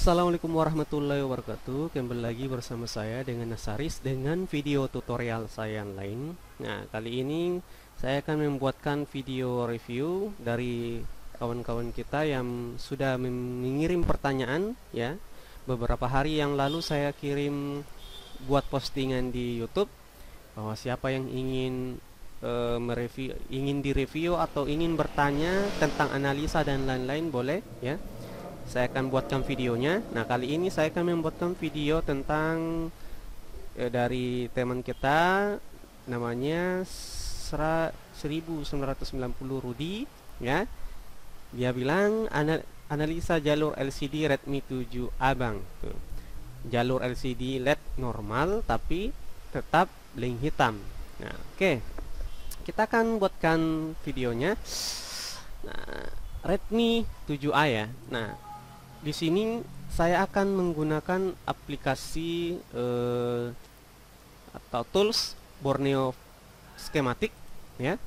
Assalamualaikum warahmatullahi wabarakatuh. Kembali lagi bersama saya dengan Nasaris dengan video tutorial saya yang lain. Nah, kali ini saya akan membuatkan video review dari kawan-kawan kita yang sudah mengirim pertanyaan ya. Beberapa hari yang lalu saya kirim buat postingan di YouTube bahwa siapa yang ingin ingin direview atau ingin bertanya tentang analisa dan lain-lain boleh ya. Saya akan buatkan videonya. Nah, kali ini saya akan membuatkan video tentang dari teman kita namanya 1990 Rudi ya. Dia bilang analisa jalur LCD Redmi 7A Bang. Tuh. Jalur LCD LED normal tapi tetap bling hitam. Nah, oke. Kita akan buatkan videonya. Nah, Redmi 7A ya. Nah, di sini saya akan menggunakan aplikasi atau tools Borneo Schematic ya.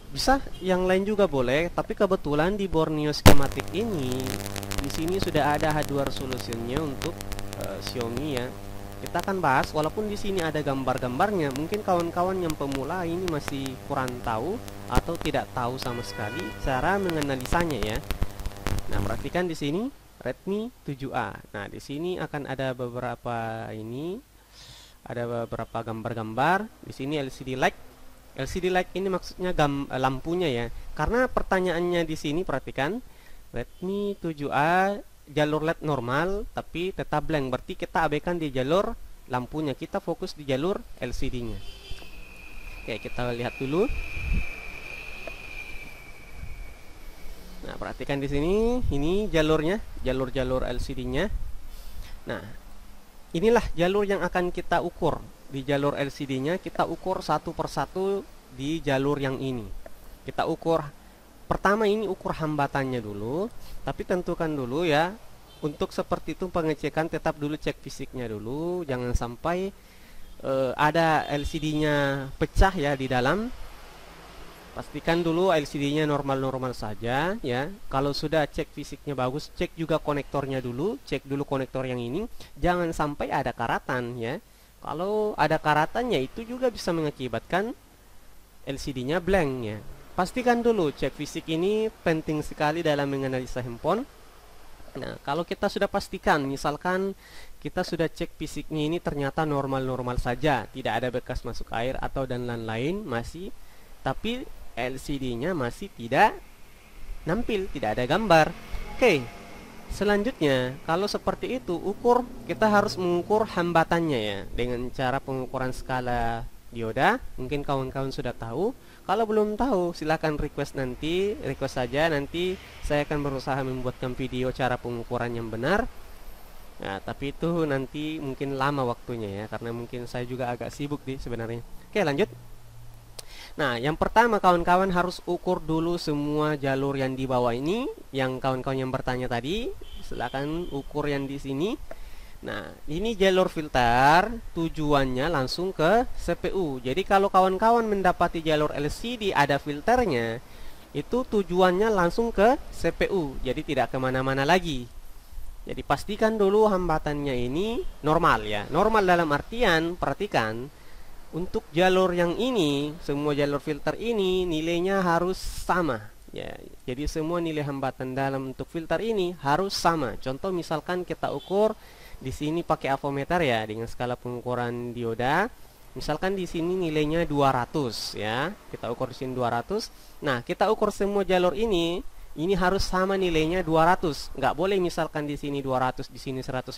Bisa yang lain juga boleh, tapi kebetulan di Borneo Schematic ini di sini sudah ada hardware solutionnya untuk Xiaomi ya. Kita akan bahas walaupun di sini ada gambar-gambarnya. Mungkin kawan-kawan yang pemula ini masih kurang tahu atau tidak tahu sama sekali cara menganalisanya ya. Nah, perhatikan di sini Redmi 7A. Nah, di sini akan ada beberapa gambar-gambar. Di sini LCD light. LCD light ini maksudnya lampunya ya. Karena pertanyaannya di sini perhatikan Redmi 7A jalur LED normal tapi tetap blank. Berarti kita abaikan di jalur lampunya. Kita fokus di jalur LCD-nya. Oke, kita lihat dulu. Nah, perhatikan di sini, ini jalurnya, jalur LCD-nya. Nah, inilah jalur yang akan kita ukur. Di jalur LCD-nya kita ukur satu persatu di jalur yang ini. Kita ukur, pertama ini ukur hambatannya dulu, tapi tentukan dulu ya. Untuk seperti itu pengecekan tetap dulu cek fisiknya dulu, jangan sampai ada LCD-nya pecah ya di dalam. Pastikan dulu LCD-nya normal-normal saja ya. Kalau sudah cek fisiknya bagus, cek juga konektornya dulu, cek dulu konektor yang ini. Jangan sampai ada karatan ya. Kalau ada karatannya itu juga bisa mengakibatkan LCD-nya blank ya. Pastikan dulu cek fisik ini penting sekali dalam menganalisa handphone. Nah, kalau kita sudah pastikan, misalkan kita sudah cek fisiknya ini ternyata normal-normal saja, tidak ada bekas masuk air atau dan lain-lain masih, tapi LCD-nya masih tidak nampil, tidak ada gambar. Oke, selanjutnya kalau seperti itu kita harus mengukur hambatannya ya dengan cara pengukuran skala dioda. Mungkin kawan-kawan sudah tahu. Kalau belum tahu silahkan request saja, nanti saya akan berusaha membuatkan video cara pengukuran yang benar. Nah, tapi itu nanti mungkin lama waktunya ya, karena mungkin saya juga agak sibuk sebenarnya. Oke, lanjut. Nah, yang pertama kawan-kawan harus ukur dulu semua jalur yang di bawah ini. Yang kawan-kawan yang bertanya tadi, silakan ukur yang di sini. Nah, ini jalur filter, tujuannya langsung ke CPU. Jadi kalau kawan-kawan mendapati jalur LCD ada filternya, itu tujuannya langsung ke CPU. Jadi tidak kemana-mana lagi. Jadi pastikan dulu hambatannya ini normal ya. Normal dalam artian, perhatikan untuk jalur yang ini, semua jalur filter ini nilainya harus sama ya. Jadi semua nilai hambatan dalam untuk filter ini harus sama. Contoh misalkan kita ukur di sini pakai avometer ya dengan skala pengukuran dioda. Misalkan di sini nilainya 200 ya. Kita ukur di sini 200. Nah, kita ukur semua jalur ini harus sama nilainya 200. Nggak boleh misalkan di sini 200, di sini 150.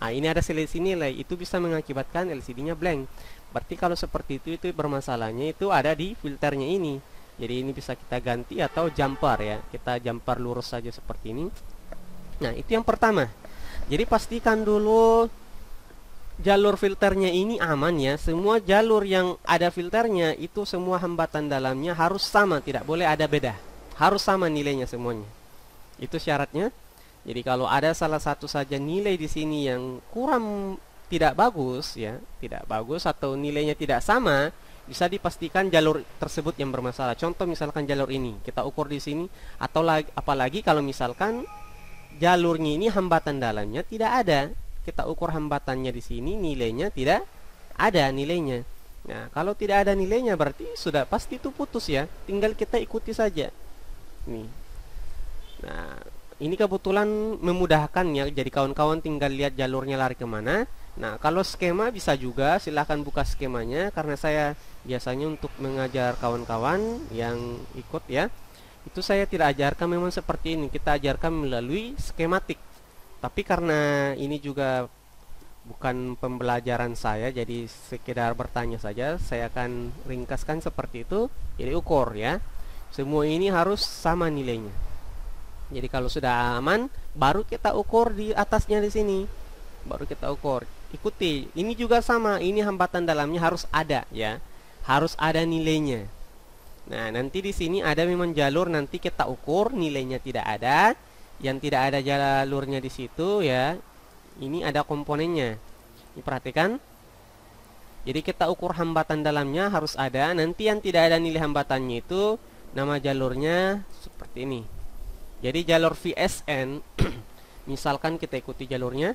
Nah, ini ada selisih nilai, itu bisa mengakibatkan LCD-nya blank. Berarti kalau seperti itu bermasalahnya itu ada di filternya ini. Jadi ini bisa kita ganti atau jumper ya. Kita jumper lurus saja seperti ini. Nah, itu yang pertama. Jadi pastikan dulu jalur filternya ini aman ya. Semua jalur yang ada filternya itu semua hambatan dalamnya harus sama, tidak boleh ada beda. Harus sama nilainya semuanya. Itu syaratnya. Jadi kalau ada salah satu saja nilai di sini yang kurang tidak bagus ya, tidak bagus atau nilainya tidak sama, bisa dipastikan jalur tersebut yang bermasalah. Contoh misalkan jalur ini kita ukur di sini, atau apalagi kalau misalkan jalurnya ini hambatan dalamnya tidak ada. Kita ukur hambatannya di sini, nilainya tidak ada nilainya. Nah, kalau tidak ada nilainya berarti sudah pasti itu putus ya. Tinggal kita ikuti saja. Nih. Nah, ini kebetulan memudahkan ya. Jadi kawan-kawan tinggal lihat jalurnya lari kemana. Nah, kalau skema bisa juga, silahkan buka skemanya. Karena saya biasanya untuk mengajar kawan-kawan yang ikut ya, itu saya tidak ajarkan memang seperti ini. Kita ajarkan melalui skematik. Tapi karena ini juga bukan pembelajaran saya, jadi sekedar bertanya saja, saya akan ringkaskan seperti itu. Jadi ukur ya, semua ini harus sama nilainya. Jadi kalau sudah aman, baru kita ukur di atasnya di sini, baru kita ukur. Ikuti, ini juga sama, ini hambatan dalamnya harus ada ya, harus ada nilainya. Nah, nanti di sini ada memang jalur, nanti kita ukur nilainya tidak ada, yang tidak ada jalurnya di situ ya. Ini ada komponennya. Ini perhatikan. Jadi kita ukur hambatan dalamnya harus ada. Nanti yang tidak ada nilai hambatannya itu nama jalurnya seperti ini. Jadi jalur VSN misalkan kita ikuti jalurnya.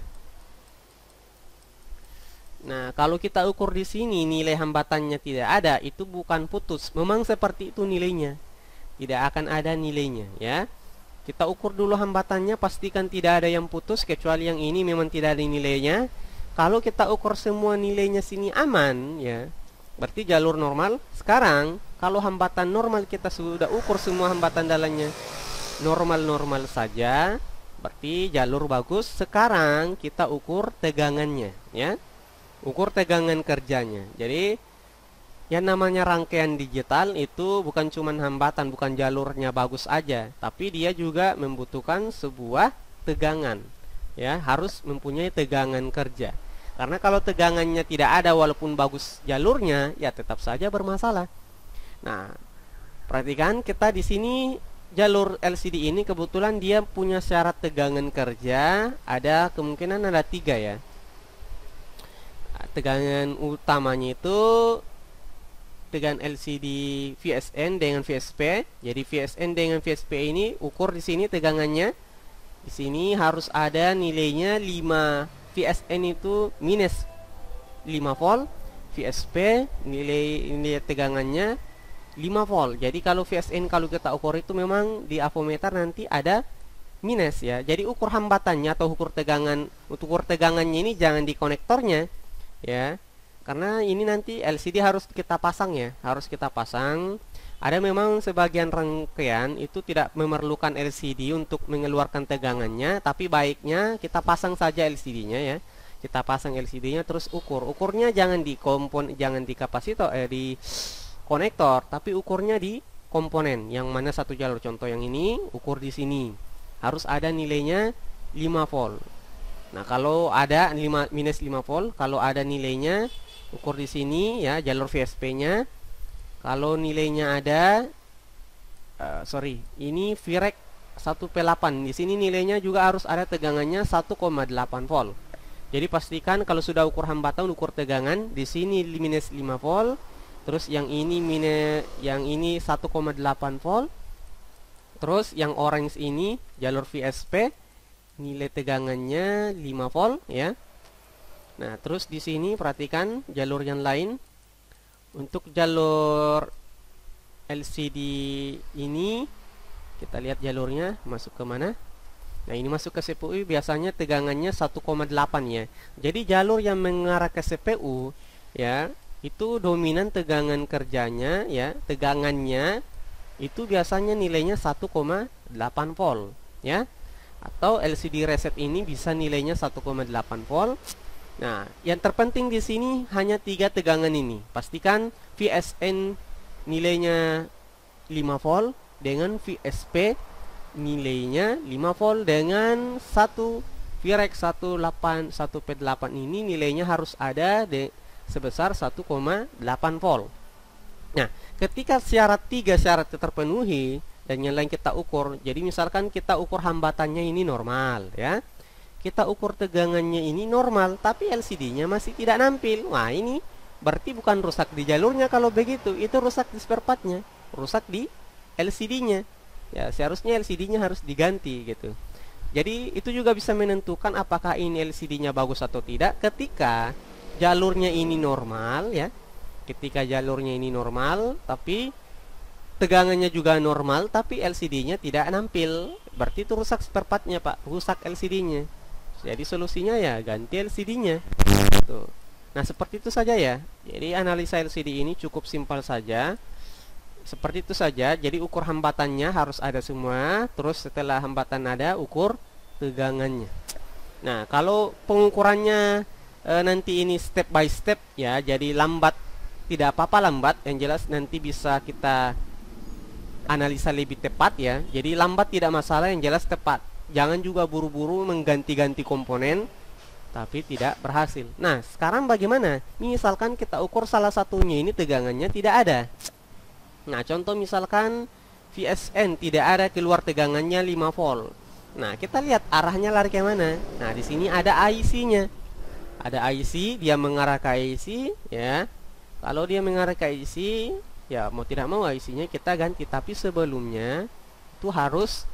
Nah, kalau kita ukur di sini nilai hambatannya tidak ada, itu bukan putus. Memang seperti itu nilainya. Tidak akan ada nilainya ya. Kita ukur dulu hambatannya, pastikan tidak ada yang putus, kecuali yang ini memang tidak ada nilainya. Kalau kita ukur semua nilainya sini aman ya, berarti jalur normal. Sekarang kalau hambatan normal kita sudah ukur semua hambatan dalamnya normal-normal saja, berarti jalur bagus. Sekarang kita ukur tegangannya ya, ukur tegangan kerjanya. Jadi yang namanya rangkaian digital itu bukan cuma hambatan, bukan jalurnya bagus aja, tapi dia juga membutuhkan sebuah tegangan ya, harus mempunyai tegangan kerja. Karena kalau tegangannya tidak ada walaupun bagus jalurnya, ya tetap saja bermasalah. Nah, perhatikan kita di sini jalur LCD ini kebetulan dia punya syarat tegangan kerja, ada kemungkinan ada 3 ya. Tegangan utamanya itu tegangan LCD VSN dengan VSP. Jadi VSN dengan VSP ini ukur di sini tegangannya. Di sini harus ada nilainya 5. VSN itu minus 5 volt, VSP nilai tegangannya 5 volt. Jadi kalau VSN kalau kita ukur itu memang di avometer nanti ada minus ya. Jadi ukur hambatannya atau ukur tegangannya ini jangan di konektornya ya. Karena ini nanti LCD harus kita pasang ya, harus kita pasang. Ada memang sebagian rangkaian itu tidak memerlukan LCD untuk mengeluarkan tegangannya, tapi baiknya kita pasang saja LCD-nya ya. Kita pasang LCD-nya terus ukur. Ukurnya jangan di jangan di kapasitor di konektor, tapi ukurnya di komponen. Yang mana satu jalur, contoh yang ini, ukur di sini. Harus ada nilainya 5 volt. Nah, kalau ada minus 5 volt, kalau ada nilainya ukur di sini ya, jalur VSP-nya. Kalau nilainya ada ini Vrec 1P8. Di sini nilainya juga harus ada tegangannya 1,8 volt. Jadi pastikan kalau sudah ukur hambatan, ukur tegangan, di sini minus 5 volt. Terus yang ini 1,8 volt. Terus yang orange ini jalur VSP, nilai tegangannya 5 volt ya. Nah, terus di sini perhatikan jalur yang lain. Untuk jalur LCD ini kita lihat jalurnya masuk ke mana. Nah, ini masuk ke CPU, biasanya tegangannya 1,8 ya. Jadi jalur yang mengarah ke CPU ya, itu dominan tegangan kerjanya ya, tegangannya itu biasanya nilainya 1,8 volt ya. Atau LCD reset ini bisa nilainya 1,8 volt. Nah, yang terpenting di sini hanya 3 tegangan ini. Pastikan VSN nilainya 5 volt dengan VSP nilainya 5 volt dengan Vrec 1P8 ini nilainya harus ada sebesar 1,8 volt. Nah, ketika syarat 3 syarat terpenuhi dan yang lain kita ukur. Jadi misalkan kita ukur hambatannya ini normal ya. Kita ukur tegangannya ini normal, tapi LCD-nya masih tidak nampil. Wah, ini berarti bukan rusak di jalurnya kalau begitu. Itu rusak di spare part-nya, rusak di LCD-nya. Ya, seharusnya LCD-nya harus diganti gitu. Jadi itu juga bisa menentukan apakah ini LCD-nya bagus atau tidak ketika jalurnya ini normal ya. Ketika jalurnya ini normal tapi tegangannya juga normal tapi LCD-nya tidak nampil. Berarti itu rusak spare part-nya, Pak. Rusak LCD-nya. Jadi solusinya ya ganti LCD-nya. Tuh. Nah, seperti itu saja ya. Jadi analisa LCD ini cukup simpel saja. Seperti itu saja. Jadi ukur hambatannya harus ada semua. Terus setelah hambatan ada, ukur tegangannya. Nah, kalau pengukurannya nanti ini step by step ya. Jadi lambat, tidak apa-apa lambat. Yang jelas nanti bisa kita analisa lebih tepat ya. Jadi lambat tidak masalah, yang jelas tepat. Jangan juga buru-buru mengganti-ganti komponen tapi tidak berhasil. Nah, sekarang bagaimana? Misalkan kita ukur salah satunya ini tegangannya tidak ada. Nah, contoh misalkan VSN tidak ada keluar tegangannya 5 volt. Nah, kita lihat arahnya lari ke mana. Nah, di sini ada IC-nya. Ada IC, dia mengarah ke IC ya. Kalau dia mengarah ke IC, ya mau tidak mau IC-nya kita ganti. Tapi sebelumnya itu harus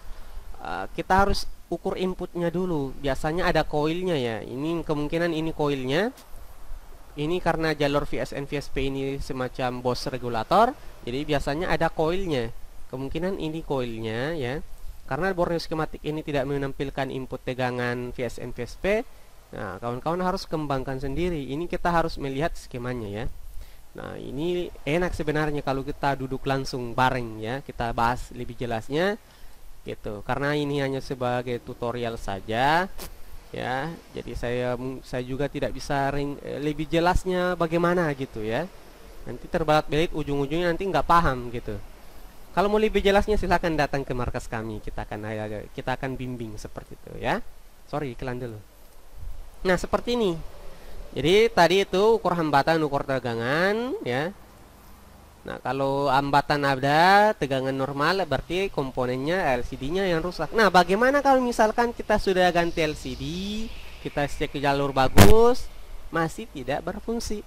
kita harus ukur inputnya dulu. Biasanya ada koilnya ya. Ini kemungkinan ini koilnya. Ini karena jalur VSN VSP ini semacam bus regulator, jadi biasanya ada koilnya. Kemungkinan ini koilnya ya. Karena Borneo skematik ini tidak menampilkan input tegangan VSN VSP. Nah, kawan-kawan harus kembangkan sendiri. Ini kita harus melihat skemanya ya. Nah, ini enak sebenarnya kalau kita duduk langsung bareng ya. Kita bahas lebih jelasnya gitu. Karena ini hanya sebagai tutorial saja. Ya, jadi saya juga tidak bisa lebih jelasnya bagaimana gitu ya. Nanti terbelit-belit, ujung-ujungnya nanti nggak paham gitu. Kalau mau lebih jelasnya silahkan datang ke markas kami. Kita akan bimbing seperti itu ya. Sorry, iklan dulu. Nah, seperti ini. Jadi tadi itu ukur hambatan, ukur tegangan ya. Nah, kalau hambatan ada, tegangan normal, berarti komponennya LCD-nya yang rusak. Nah, bagaimana kalau misalkan kita sudah ganti LCD, kita cek jalur bagus, masih tidak berfungsi?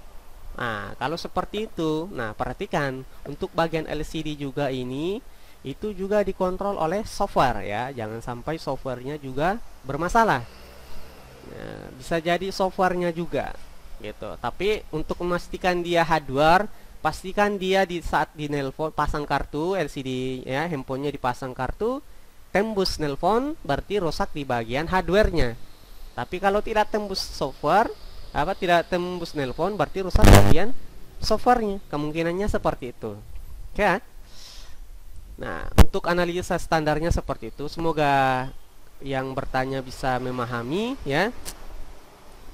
Nah, kalau seperti itu, nah perhatikan, untuk bagian LCD juga ini, itu juga dikontrol oleh software ya. Jangan sampai softwarenya juga bermasalah. Nah, bisa jadi softwarenya juga, gitu. Tapi untuk memastikan dia hardware, pastikan dia di saat di nelpon pasang kartu LCD ya, handphonenya dipasang kartu, tembus nelpon berarti rusak di bagian hardwarenya. Tapi kalau tidak tembus software, tidak tembus nelpon berarti rusak bagian softwarenya. Kemungkinannya seperti itu. Oke. Nah, untuk analisa standarnya seperti itu. Semoga yang bertanya bisa memahami ya.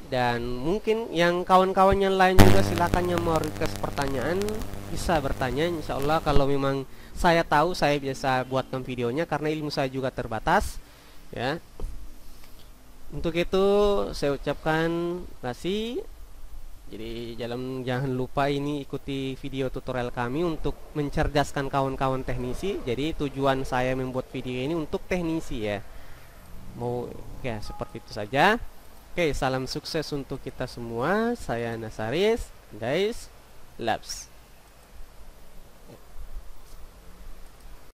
Dan mungkin yang kawan-kawan yang lain juga silakan yang mau request pertanyaan bisa bertanya. Insya Allah kalau memang saya tahu saya bisa buatkan videonya karena ilmu saya juga terbatas ya. Untuk itu saya ucapkan terima kasih. Jadi jangan lupa ini ikuti video tutorial kami untuk mencerdaskan kawan-kawan teknisi. Jadi tujuan saya membuat video ini untuk teknisi ya. Mau ya seperti itu saja. Oke, salam sukses untuk kita semua. Saya Nasaris, guys, Labs.